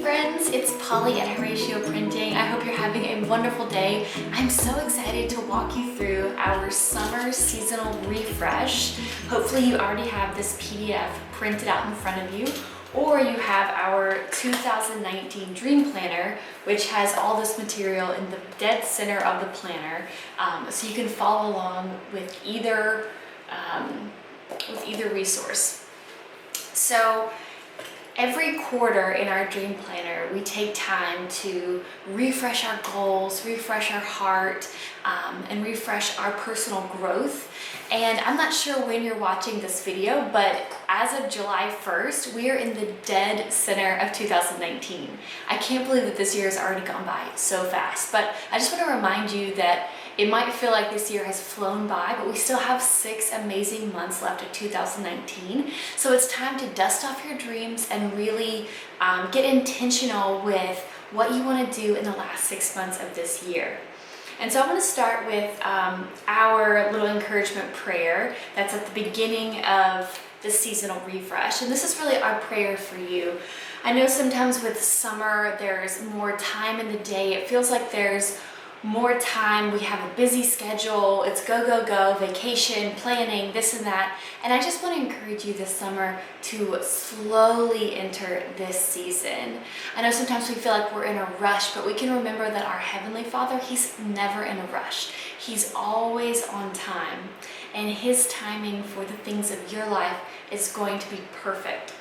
friends, it's Polly at Horacio Printing. I hope you're having a wonderful day. I'm so excited to walk you through our summer seasonal refresh. Hopefully you already have this PDF printed out in front of you, or you have our 2019 Dream Planner, which has all this material in the dead center of the planner, so you can follow along with either resource. So every quarter in our Dream Planner, we take time to refresh our goals, refresh our heart, and refresh our personal growth. And I'm not sure when you're watching this video, but as of July 1st, we are in the dead center of 2019. I can't believe that this year has already gone by so fast, but I just want to remind you that it might feel like this year has flown by, but we still have 6 amazing months left of 2019. So it's time to dust off your dreams and really get intentional with what you want to do in the last 6 months of this year. And so I'm going to start with our little encouragement prayer that's at the beginning of the seasonal refresh. And this is really our prayer for you. I know sometimes with summer, there's more time in the day. It feels like there's more time. We have a busy schedule. It's go, go, go, vacation, planning, this and that. And I just want to encourage you this summer to slowly enter this season. I know sometimes we feel like we're in a rush, but we can remember that our Heavenly Father, He's never in a rush. He's always on time. And His timing for the things of your life is going to be perfect.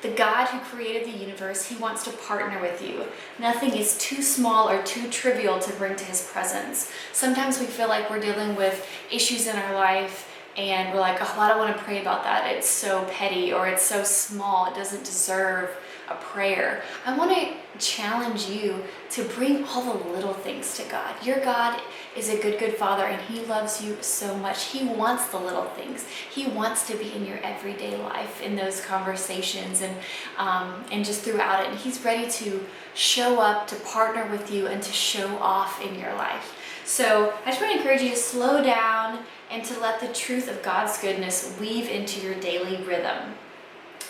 The God who created the universe, He wants to partner with you. Nothing is too small or too trivial to bring to His presence. Sometimes we feel like we're dealing with issues in our life and we're like, oh, I don't want to pray about that. It's so petty or it's so small. It doesn't deserve a prayer. I want to challenge you to bring all the little things to God. Your God is a good, good Father, and He loves you so much. He wants the little things. He wants to be in your everyday life, in those conversations, and just throughout it. And He's ready to show up, to partner with you, and to show off in your life. So I just want to encourage you to slow down and to let the truth of God's goodness weave into your daily rhythm.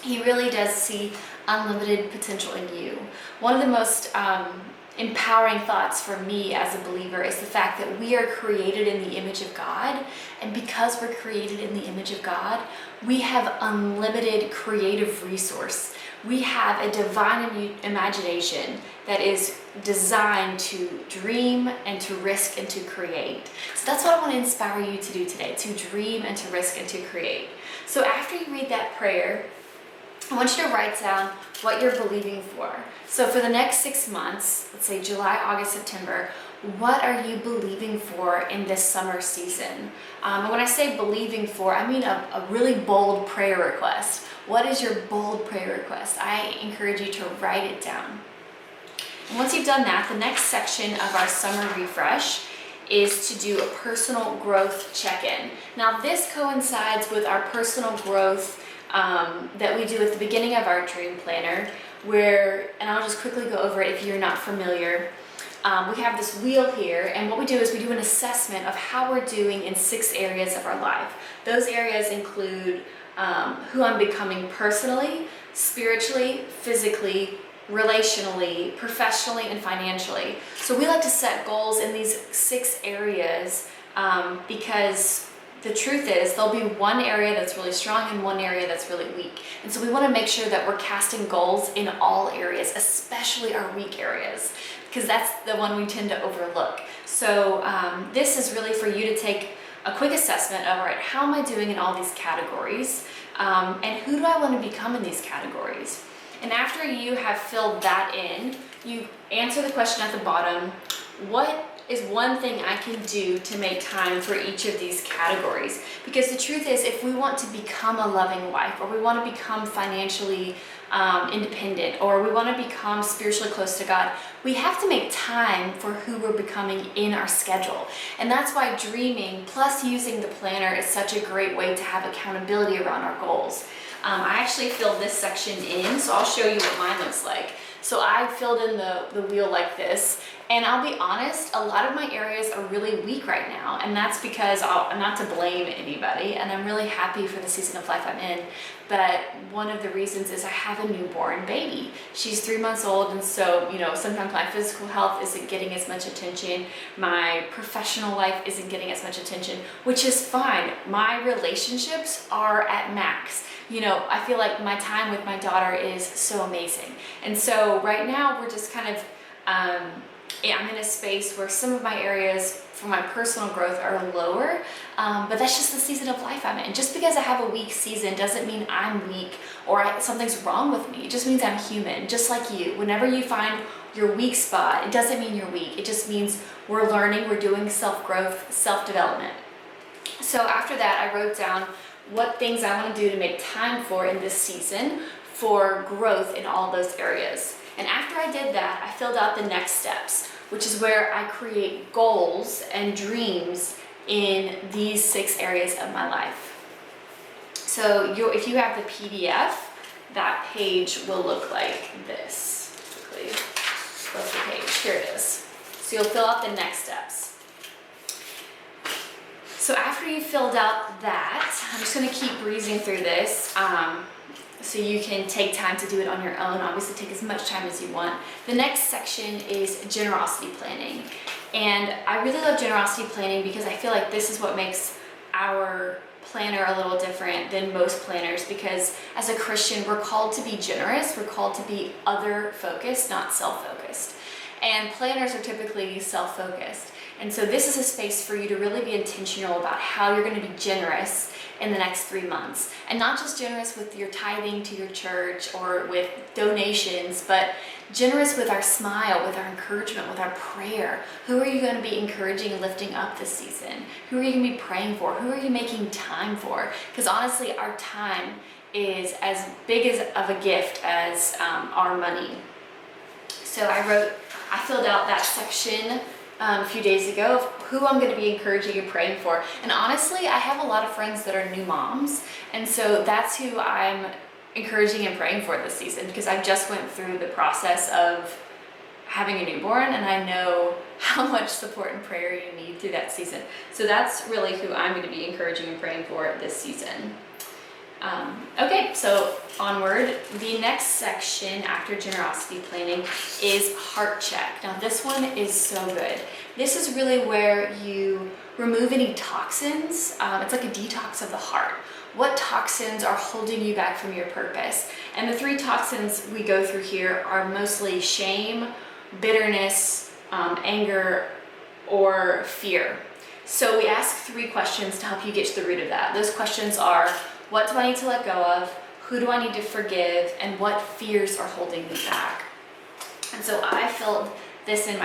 He really does see unlimited potential in you. One of the most empowering thoughts for me as a believer is the fact that we are created in the image of God, and because we're created in the image of God, we have unlimited creative resource. We have a divine imagination that is designed to dream and to risk and to create. So that's what I want to inspire you to do today, to dream and to risk and to create. So after you read that prayer, I want you to write down what you're believing for. So for the next 6 months, let's say July, August, September, what are you believing for in this summer season? And when I say believing for, I mean a really bold prayer request. What is your bold prayer request? I encourage you to write it down. And once you've done that, the next section of our summer refresh is to do a personal growth check-in. Now this coincides with our personal growth that we do at the beginning of our Dream Planner, where, and I'll just quickly go over it if you're not familiar. We have this wheel here, and what we do is we do an assessment of how we're doing in 6 areas of our life. Those areas include who I'm becoming personally, spiritually, physically, relationally, professionally, and financially. So we like to set goals in these 6 areas because the truth is there'll be one area that's really strong and one area that's really weak. And so we want to make sure that we're casting goals in all areas, especially our weak areas, because that's the one we tend to overlook. So this is really for you to take a quick assessment of, all right, how am I doing in all these categories? And who do I want to become in these categories? And after you have filled that in, you answer the question at the bottom, what is one thing I can do to make time for each of these categories? Because the truth is, if we want to become a loving wife, or we want to become financially independent, or we want to become spiritually close to God, we have to make time for who we're becoming in our schedule. And that's why dreaming plus using the planner is such a great way to have accountability around our goals. I actually filled this section in, so I'll show you what mine looks like. So I filled in the wheel like this, And I'll be honest, a lot of my areas are really weak right now, and that's because I'm not to blame anybody, and I'm really happy for the season of life I'm in. But one of the reasons is I have a newborn baby. She's 3 months old, and so, sometimes my physical health isn't getting as much attention. My professional life isn't getting as much attention, which is fine. My relationships are at max. I feel like my time with my daughter is so amazing. And so right now we're just kind of, I'm in a space where some of my areas for my personal growth are lower, but that's just the season of life I'm in. Just because I have a weak season doesn't mean I'm weak or something's wrong with me. It just means I'm human, just like you. Whenever you find your weak spot, it doesn't mean you're weak. It just means we're learning, we're doing self-growth, self-development. So after that, I wrote down what things I want to do to make time for in this season for growth in all those areas. And after I did that, I filled out the next steps, which is where I create goals and dreams in these 6 areas of my life. So if you have the PDF, that page will look like this. Quickly, close the page. Here it is. So you'll fill out the next steps. So after you filled out that, I'm just going to keep breezing through this. So you can take time to do it on your own. Obviously, take as much time as you want. The next section is generosity planning. And I really love generosity planning because I feel like this is what makes our planner a little different than most planners, because as a Christian, we're called to be generous. We're called to be other-focused, not self-focused. And planners are typically self-focused. And so this is a space for you to really be intentional about how you're going to be generous in the next 3 months. And not just generous with your tithing to your church or with donations, but generous with our smile, with our encouragement, with our prayer. Who are you going to be encouraging and lifting up this season? Who are you going to be praying for? Who are you making time for? Because honestly, our time is as big of a gift as our money. So I filled out that section a few days ago of who I'm going to be encouraging and praying for. And honestly, I have a lot of friends that are new moms, and so that's who I'm encouraging and praying for this season, because I just went through the process of having a newborn, and I know how much support and prayer you need through that season. So that's really who I'm going to be encouraging and praying for this season. Okay, so onward. The next section after generosity planning is heart check. Now this one is so good. This is really where you remove any toxins. It's like a detox of the heart. What toxins are holding you back from your purpose? And the 3 toxins we go through here are mostly shame, bitterness, anger, or fear. So we ask 3 questions to help you get to the root of that. Those questions are, what do I need to let go of? Who do I need to forgive? And what fears are holding me back? And so I filled this in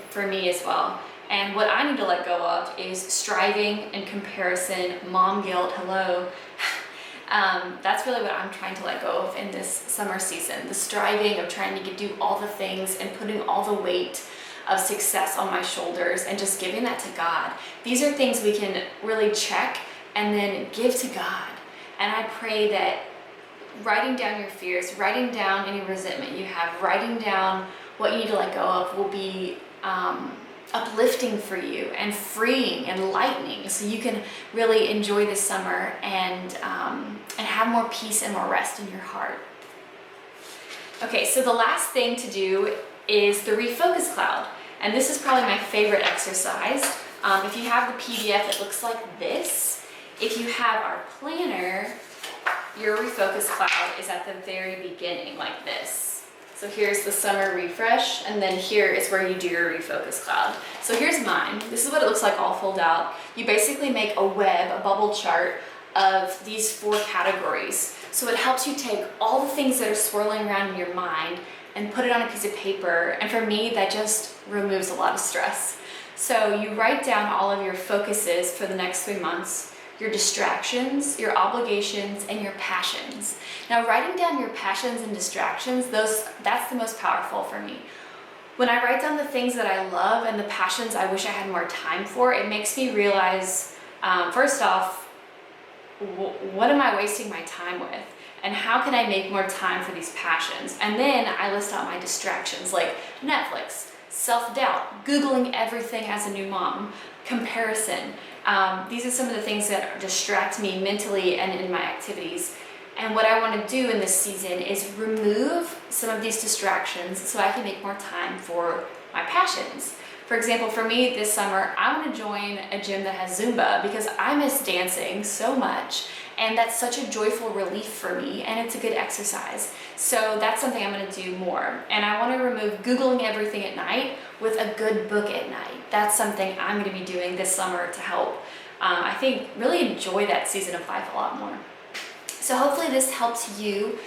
for me as well. And what I need to let go of is striving and comparison, mom guilt, hello. That's really what I'm trying to let go of in this summer season. The striving of trying to do all the things and putting all the weight of success on my shoulders and just giving that to God. These are things we can really check and then give to God. And I pray that writing down your fears, writing down any resentment you have, writing down what you need to let go of will be uplifting for you and freeing and lightening, so you can really enjoy this summer and have more peace and more rest in your heart. Okay, so the last thing to do is the Refocus Cloud. And this is probably my favorite exercise. If you have the PDF, it looks like this. If you have our planner, your Refocus Cloud is at the very beginning, like this. So here's the summer refresh, and then here is where you do your Refocus Cloud. So here's mine. This is what it looks like all filled out. You basically make a web, a bubble chart of these 4 categories. So it helps you take all the things that are swirling around in your mind and put it on a piece of paper. And for me, that just removes a lot of stress. So you write down all of your focuses for the next 3 months, your distractions, your obligations, and your passions. Now, writing down your passions and distractions, that's the most powerful for me. When I write down the things that I love and the passions I wish I had more time for, it makes me realize, first off, what am I wasting my time with? And how can I make more time for these passions? And then I list out my distractions like Netflix, self-doubt, Googling everything as a new mom, comparison. These are some of the things that distract me mentally and in my activities. And what I want to do in this season is remove some of these distractions so I can make more time for my passions. For example, for me this summer, I want to join a gym that has Zumba because I miss dancing so much, and that's such a joyful relief for me, and it's a good exercise. So that's something I'm going to do more. And I want to remove Googling everything at night with a good book at night. That's something I'm going to be doing this summer to help, I think, really enjoy that season of life a lot more. So hopefully this helps you.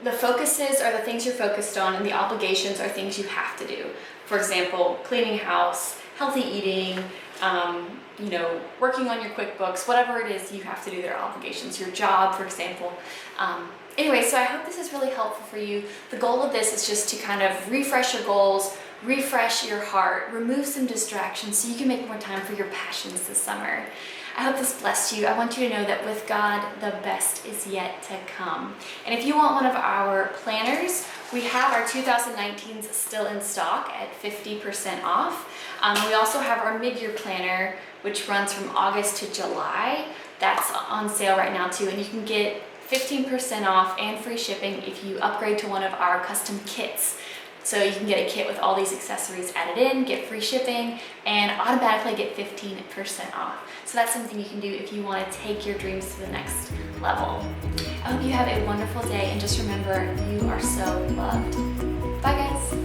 The focuses are the things you're focused on, and the obligations are things you have to do. For example, cleaning house, healthy eating, working on your QuickBooks, whatever it is you have to do, their obligations, your job, for example. Anyway, so I hope this is really helpful for you. The goal of this is just to kind of refresh your goals, refresh your heart, remove some distractions so you can make more time for your passions this summer. I hope this blessed you. I want you to know that with God, the best is yet to come. And if you want one of our planners, we have our 2019s still in stock at 50% off. We also have our mid-year planner, which runs from August to July. That's on sale right now too, and you can get 15% off and free shipping if you upgrade to one of our custom kits. So you can get a kit with all these accessories added in, get free shipping, and automatically get 15% off. So that's something you can do if you want to take your dreams to the next level. I hope you have a wonderful day, and just remember, you are so loved. Bye guys.